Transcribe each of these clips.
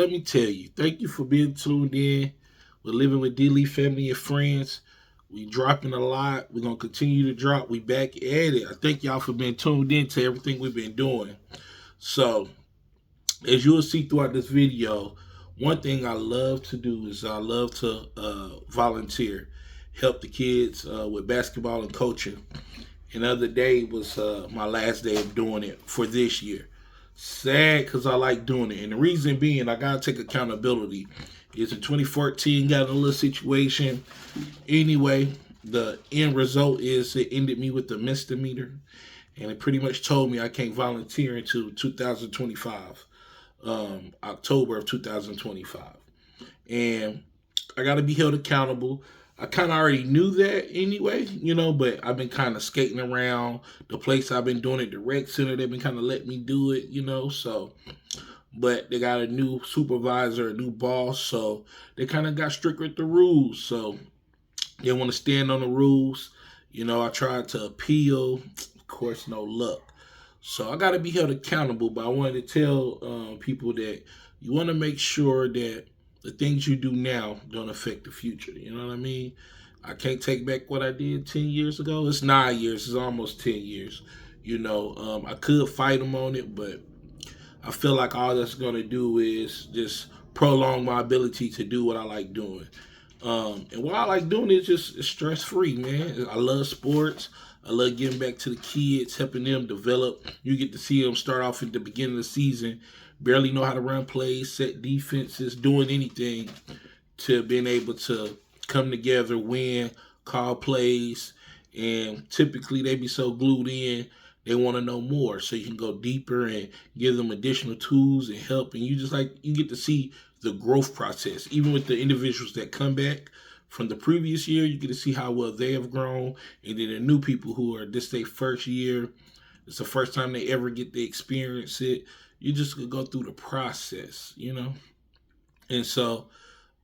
let me tell you, thank you for being tuned in. We're living with D-Lee family and friends. We dropping a lot. We're gonna continue to drop. We back at it. I thank y'all for being tuned in to everything we've been doing. So, as you will see throughout this video, one thing I love to do is I love to volunteer, help the kids with basketball and coaching. And the other day was my last day of doing it for this year. Sad because I like doing it. And the reason being, I got to take accountability. It's in 2014, got in a little situation. Anyway, the end result is it ended me with a misdemeanor. And it pretty much told me I can't volunteer until 2025, October of 2025. And I got to be held accountable. I kind of already knew that anyway, but I've been kind of skating around the place I've been doing it, the rec center. They've been kind of letting me do it. So, but they got a new supervisor, a new boss, so they kind of got strict with the rules. So they want to stand on the rules. I tried to appeal, of course, no luck. So I got to be held accountable. But I wanted to tell people that you want to make sure that the things you do now don't affect the future. You know what I mean? I can't take back what I did 10 years ago. It's 9 years. It's almost 10 years. I could fight them on it, but I feel like all that's going to do is just prolong my ability to do what I like doing. And what I like doing is just stress-free, man. I love sports. I love giving back to the kids, helping them develop. You get to see them start off at the beginning of the season, barely know how to run plays, set defenses, doing anything, to being able to come together, win, call plays. And typically they be so glued in, they want to know more. So you can go deeper and give them additional tools and help. And you get to see the growth process. Even with the individuals that come back from the previous year, you get to see how well they have grown. And then the new people who are this their first year, it's the first time they ever get to experience it. You just go through the process. And so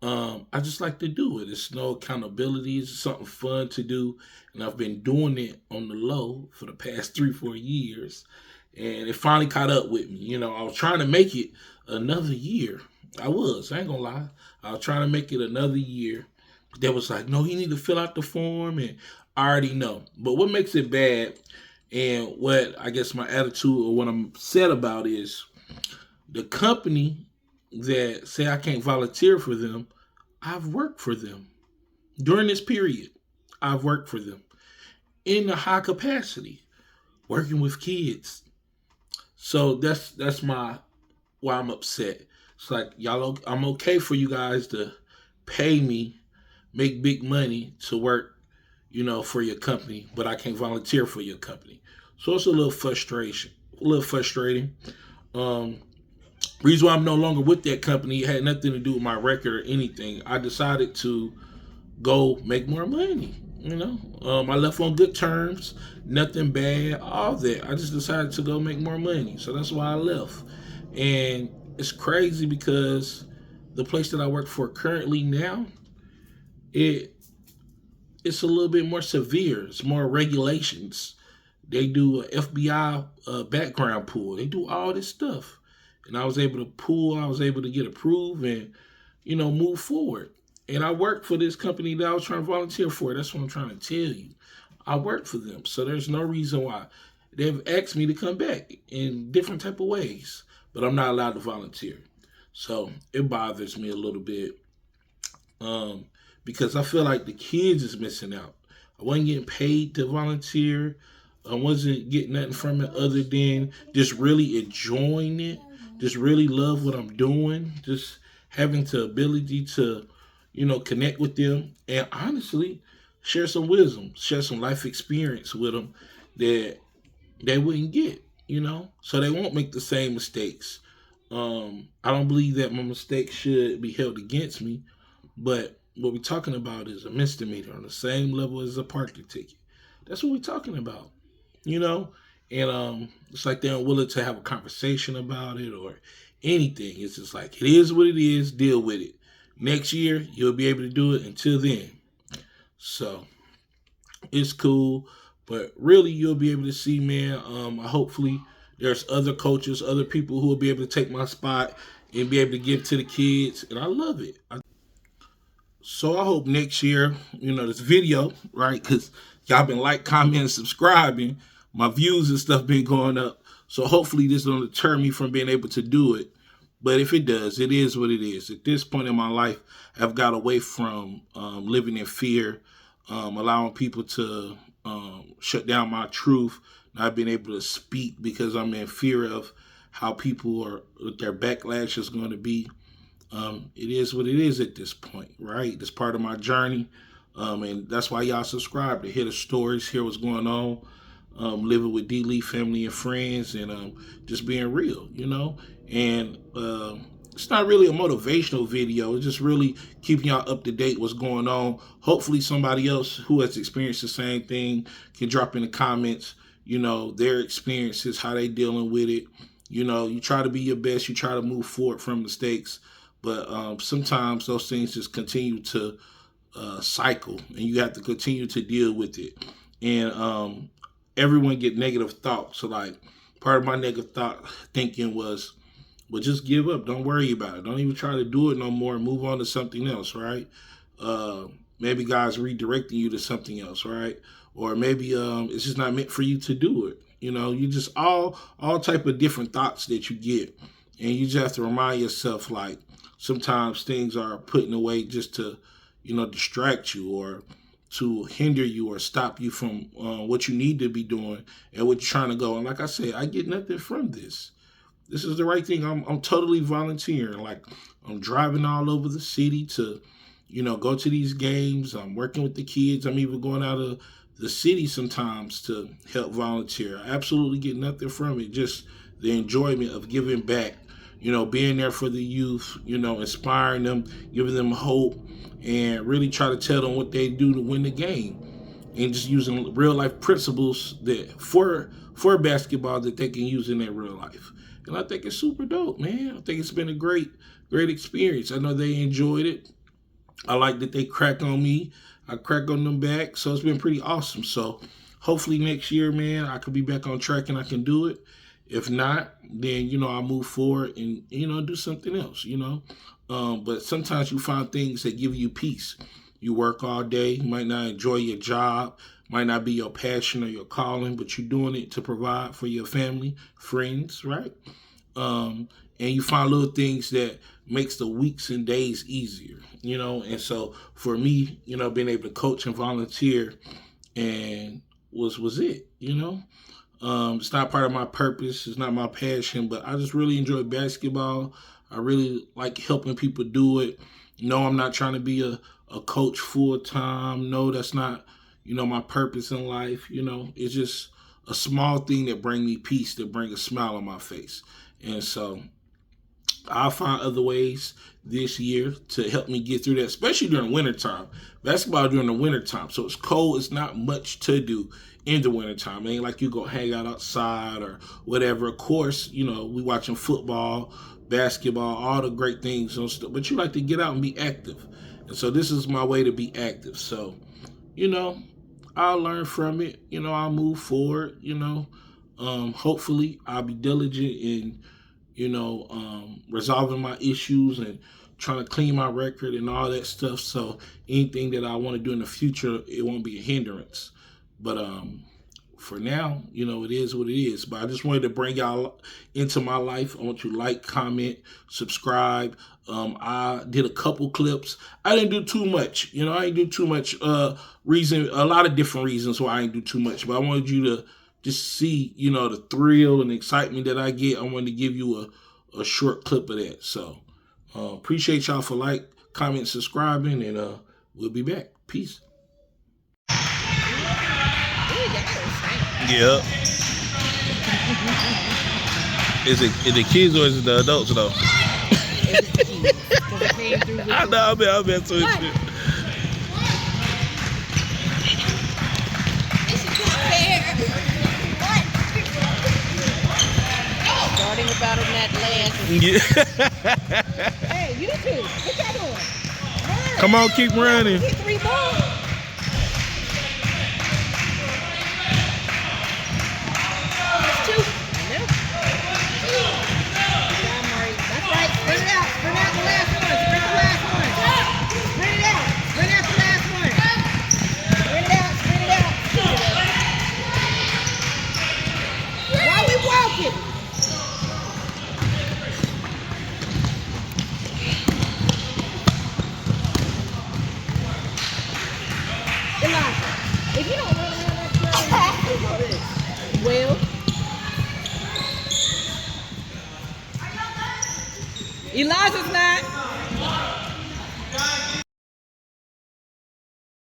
I just like to do it. It's no accountability. It's something fun to do. And I've been doing it on the low for the past 3-4 years. And it finally caught up with me. I was trying to make it another year. I ain't gonna lie. I was trying to make it another year. They was like, no, you need to fill out the form. And I already know. But what makes it bad, and what I guess my attitude or what I'm sad about, is the company that say I can't volunteer for them, I've worked for them. During this period, I've worked for them in a high capacity, working with kids. So that's why I'm upset. It's like, I'm okay for you guys to pay me, make big money to work, for your company, but I can't volunteer for your company. So it's a little frustrating. Reason why I'm no longer with that company, it had nothing to do with my record or anything. I decided to go make more money. I left on good terms, nothing bad, all that. I just decided to go make more money. So that's why I left. And it's crazy because the place that I work for currently now, it's a little bit more severe. It's more regulations. They do a FBI background pull. They do all this stuff. And I was able to get approved and, move forward. And I work for this company that I was trying to volunteer for. That's what I'm trying to tell you. I work for them. So there's no reason why. They've asked me to come back in different type of ways, but I'm not allowed to volunteer. So it bothers me a little bit because I feel like the kids is missing out. I wasn't getting paid to volunteer. I wasn't getting nothing from it other than just really enjoying it, just really love what I'm doing, just having the ability to, connect with them and honestly share some wisdom, share some life experience with them that they wouldn't get, so they won't make the same mistakes. I don't believe that my mistakes should be held against me, but what we're talking about is a misdemeanor on the same level as a parking ticket. That's what we're talking about, and it's like they're unwilling to have a conversation about it or anything. It's just like, it is what it is, deal with it. Next year, you'll be able to do it. Until then. So, it's cool. But really, you'll be able to see, man, hopefully there's other coaches, other people who will be able to take my spot and be able to give to the kids, and I love it. So I hope next year, this video, right? Because y'all been like, commenting, subscribing. My views and stuff been going up. So hopefully this don't deter me from being able to do it. But if it does, it is what it is. At this point in my life, I've got away from living in fear, allowing people to shut down my truth, not being able to speak because I'm in fear of how people are, what their backlash is going to be. It is what it is at this point, right? It's part of my journey. And that's why y'all subscribe to hear the stories, hear what's going on, living with D-Lee family and friends, and just being real, And it's not really a motivational video. It's just really keeping y'all up to date what's going on. Hopefully somebody else who has experienced the same thing can drop in the comments, their experiences, how they dealing with it. You try to be your best. You try to move forward from mistakes. But sometimes those things just continue to cycle, and you have to continue to deal with it. And everyone get negative thoughts. So like part of my negative thinking was, well, just give up. Don't worry about it. Don't even try to do it no more. Move on to something else, right? Maybe God's redirecting you to something else, right? Or maybe it's just not meant for you to do it. You just all type of different thoughts that you get. And you just have to remind yourself, like, sometimes things are put in a way just to, distract you or to hinder you or stop you from what you need to be doing and what you're trying to go. And like I said, I get nothing from this. This is the right thing. I'm totally volunteering. Like, I'm driving all over the city to, go to these games. I'm working with the kids. I'm even going out of the city sometimes to help volunteer. I absolutely get nothing from it. Just the enjoyment of giving back, being there for the youth, inspiring them, giving them hope, and really try to tell them what they do to win the game. And just using real life principles that for basketball that they can use in their real life. And I think it's super dope, man. I think it's been a great experience. I know they enjoyed it. I like that they crack on me. I crack on them back. So it's been pretty awesome. So hopefully next year, man, I could be back on track and I can do it. If not, then, I'll move forward and, do something else, But sometimes you find things that give you peace. You work all day. You might not enjoy your job. Might not be your passion or your calling, but you're doing it to provide for your family, friends, right? And you find little things that makes the weeks and days easier, And so for me, being able to coach and volunteer and was it, It's not part of my purpose. It's not my passion, but I just really enjoy basketball. I really like helping people do it. No, I'm not trying to be a coach full time. No, that's not, my purpose in life. It's just a small thing that bring me peace, that bring a smile on my face. And so I'll find other ways this year to help me get through that, especially during wintertime. Basketball during the wintertime. So it's cold. It's not much to do in the wintertime. It ain't like you go hang out outside or whatever. Of course, we watching football, basketball, all the great things and stuff. But you like to get out and be active. And so this is my way to be active. So, I'll learn from it. I'll move forward. Hopefully I'll be diligent in resolving my issues and trying to clean my record and all that stuff. So anything that I want to do in the future, it won't be a hindrance. But for now, it is what it is. But I just wanted to bring y'all into my life. I want you to like, comment, subscribe. I did a couple clips. I didn't do too much. I didn't do too much. A lot of different reasons why I didn't do too much. But I wanted you to just see, the thrill and excitement that I get. I wanted to give you a short clip of that. So appreciate y'all for like, comment, subscribing, and we'll be back. Peace. Yep. Is it kids or is it the adults though? I know, I bet so. Starting about on that last. Yeah. Hey, you too. What y'all doing? Run. Come on, keep running. Get 3 balls. That's 2. I know. That's right. Get it. Elijah, if you don't run around that train, well, Elijah's not.